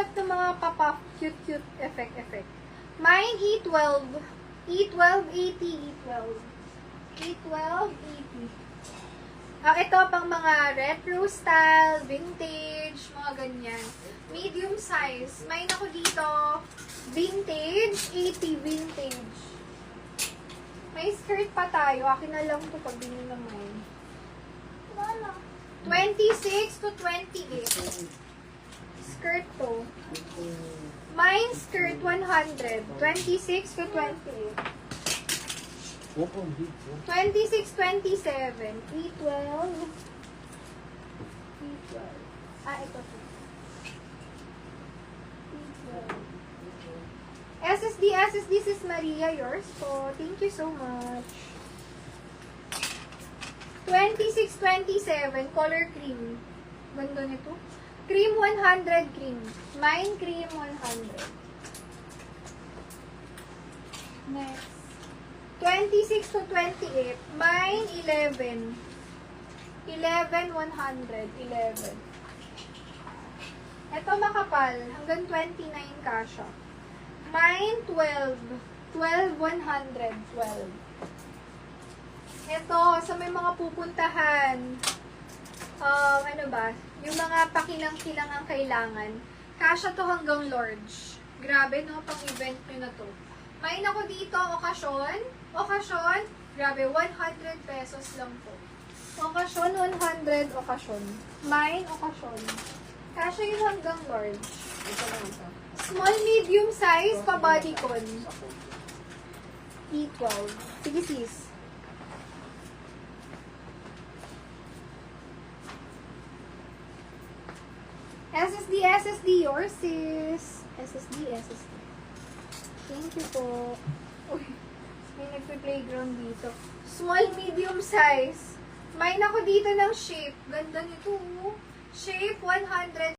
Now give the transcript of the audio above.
naghahanap ng mga pop-up, cute effect. Mine, E12. E1280, E12. E1280. Ito pang mga retro style, vintage, mga ganyan. Medium size. Mine ako dito, vintage, 80 vintage. May skirt pa tayo. Akin na lang ito pag binili na mine. 26 to 28. Skirt to. Mine skirt 100. 26 to 28. 26, 27. E12. E12. Ito po. E12. SSD, Sis Maria, yours po. Thank you so much. 26, 27, color cream. Ganda nito. Cream 100 cream. Mine cream 100. Next. 26 to 28. Mine 11. 11, 100. 11. Ito makapal. Hanggang 29 kasha. Mine 12. 12, 100. 12. Ito, sa may mga pupuntahan, ano ba, yung mga pakilang-kilang ang kailangan. Kasha to hanggang large. Grabe, no? Pang-event nyo na to. Main ako dito, okasyon. Okasyon, grabe, 100 pesos lang po. Okasyon, 100, okasyon. Mine, okasyon. Kasha yun hanggang large. Small, medium size, pa-bodycon. E12. Sige, sis. SSD, yours sis. SSD. Thank you po. Uy, may nagpe-playground dito. Small, medium size. Mine ako dito ng shape. Ganda nito. Shape 100.